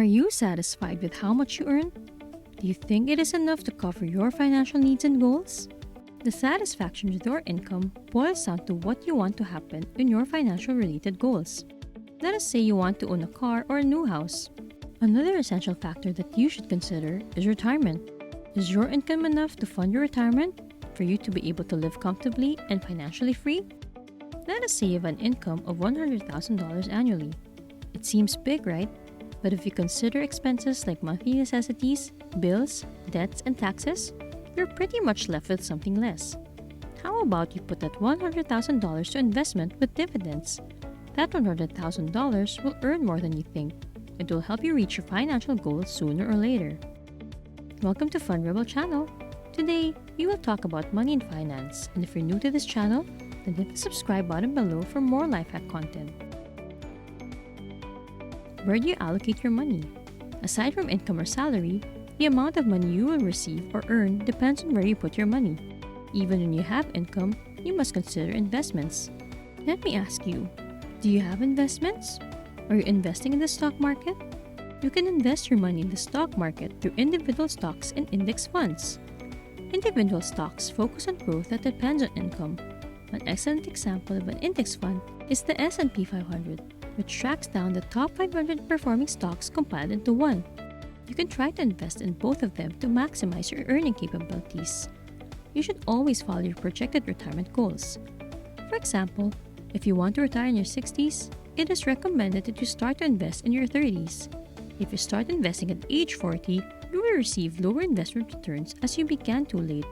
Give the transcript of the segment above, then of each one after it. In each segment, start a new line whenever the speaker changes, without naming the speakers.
Are you satisfied with how much you earn? Do you think it is enough to cover your financial needs and goals? The satisfaction with your income boils down to what you want to happen in your financial related goals. Let us say you want to own a car or a new house. Another essential factor that you should consider is retirement. Is your income enough to fund your retirement for you to be able to live comfortably and financially free? Let us say you have an income of $100,000 annually. It seems big, right? But if you consider expenses like monthly necessities, bills, debts, and taxes, you're pretty much left with something less. How about you put that $100,000 to investment with dividends? That $100,000 will earn more than you think. It will help you reach your financial goals sooner or later. Welcome to Fund Rebel channel. Today, we will talk about money and finance. And if you're new to this channel, then hit the subscribe button below for more life hack content. Where do you allocate your money? Aside from income or salary, the amount of money you will receive or earn depends on where you put your money. Even when you have income, you must consider investments. Let me ask you, do you have investments? Are you investing in the stock market? You can invest your money in the stock market through individual stocks and index funds. Individual stocks focus on growth that depends on income. An excellent example of an index fund is the S&P 500, which tracks down the top 500 performing stocks compiled into one. You can try to invest in both of them to maximize your earning capabilities. You should always follow your projected retirement goals. For example, if you want to retire in your 60s, it is recommended that you start to invest in your 30s. If you start investing at age 40, you will receive lower investment returns as you began too late,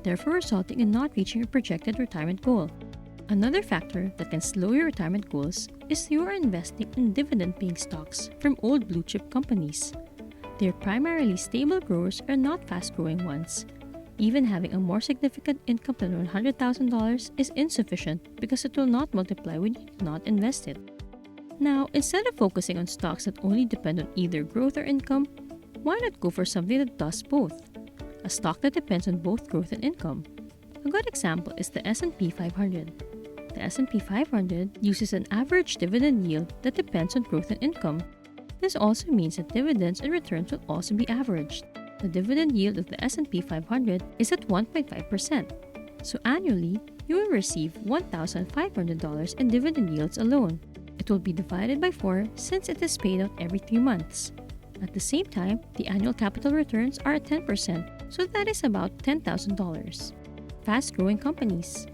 therefore resulting in not reaching your projected retirement goal. Another factor that can slow your retirement goals is you are investing in dividend-paying stocks from old blue-chip companies. They are primarily stable growers and not fast-growing ones. Even having a more significant income than $100,000 is insufficient because it will not multiply when you do not invest it. Now, instead of focusing on stocks that only depend on either growth or income, why not go for something that does both? A stock that depends on both growth and income. A good example is the S&P 500. The S&P 500 uses an average dividend yield that depends on growth and income. This also means that dividends and returns will also be averaged. The dividend yield of the S&P 500 is at 1.5%. So annually, you will receive $1,500 in dividend yields alone. It will be divided by 4 since it is paid out every 3 months. At the same time, the annual capital returns are at 10%, so that is about $10,000. Fast-growing companies.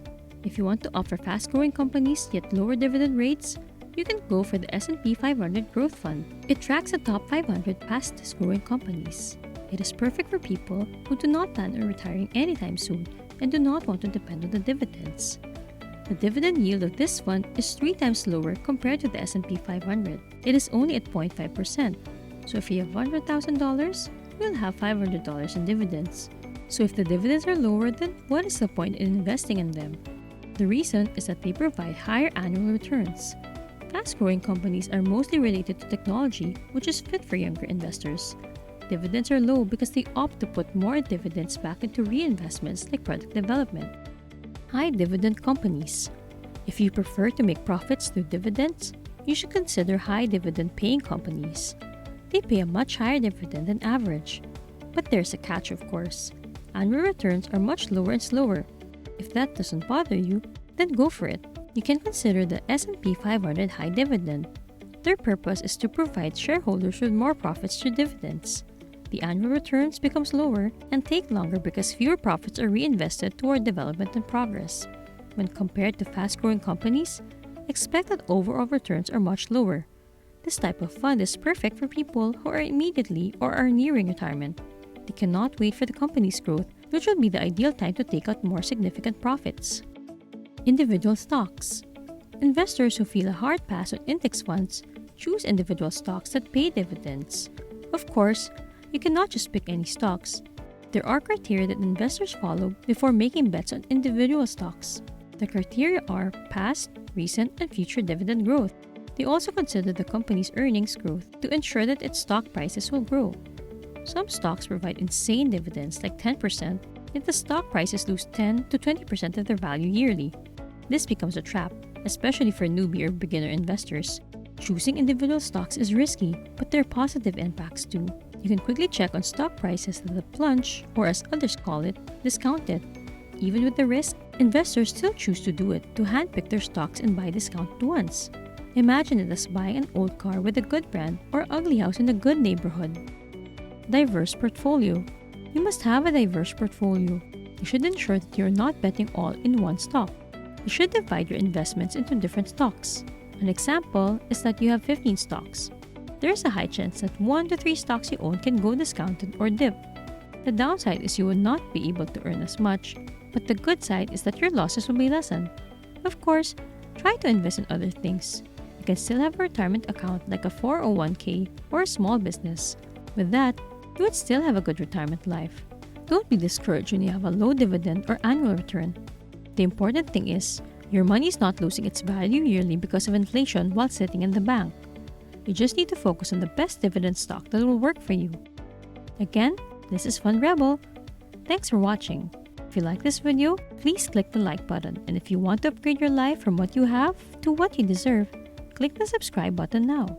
If you want to offer fast-growing companies yet lower dividend rates, you can go for the S&P 500 Growth Fund. It tracks the top 500 fastest-growing companies. It is perfect for people who do not plan on retiring anytime soon and do not want to depend on the dividends. The dividend yield of this fund is 3 times lower compared to the S&P 500. It is only at 0.5%. So if you have $100,000, you will have $500 in dividends. So if the dividends are lower, then what is the point in investing in them? The reason is that they provide higher annual returns. Fast-growing companies are mostly related to technology, which is fit for younger investors. Dividends are low because they opt to put more dividends back into reinvestments like product development. High dividend companies. If you prefer to make profits through dividends, you should consider high dividend paying companies. They pay a much higher dividend than average. But there's a catch, of course. Annual returns are much lower and slower. If that doesn't bother you, then go for it. You can consider the S&P 500 High Dividend. Their purpose is to provide shareholders with more profits through dividends. The annual returns become lower and take longer because fewer profits are reinvested toward development and progress. When compared to fast-growing companies, expect that overall returns are much lower. This type of fund is perfect for people who are immediately or are nearing retirement. They cannot wait for the company's growth, which would be the ideal time to take out more significant profits. Individual stocks. Investors who feel a hard pass on index funds choose individual stocks that pay dividends. Of course, you cannot just pick any stocks. There are criteria that investors follow before making bets on individual stocks. The criteria are past, recent, and future dividend growth. They also consider the company's earnings growth to ensure that its stock prices will grow. Some stocks provide insane dividends like 10%, yet the stock prices lose 10 to 20% of their value yearly. This becomes a trap, especially for newbie or beginner investors. Choosing individual stocks is risky, but there are positive impacts too. You can quickly check on stock prices that have plunged, or as others call it, discounted. Even with the risk, investors still choose to do it to handpick their stocks and buy discounted ones. Imagine it as buying an old car with a good brand or ugly house in a good neighborhood. Diverse portfolio. You must have a diverse portfolio. You should ensure that you're not betting all in one stock. You should divide your investments into different stocks. An example is that you have 15 stocks. There is a high chance that 1 to 3 stocks you own can go discounted or dip. The downside is you will not be able to earn as much, but the good side is that your losses will be lessened. Of course, try to invest in other things. You can still have a retirement account like a 401k or a small business. With that, you would still have a good retirement life. Don't be discouraged when you have a low dividend or annual return. The important thing is, your money is not losing its value yearly because of inflation while sitting in the bank. You just need to focus on the best dividend stock that will work for you. Again, this is Fun Rebel. Thanks for watching. If you like this video, please click the like button. And if you want to upgrade your life from what you have to what you deserve, click the subscribe button now.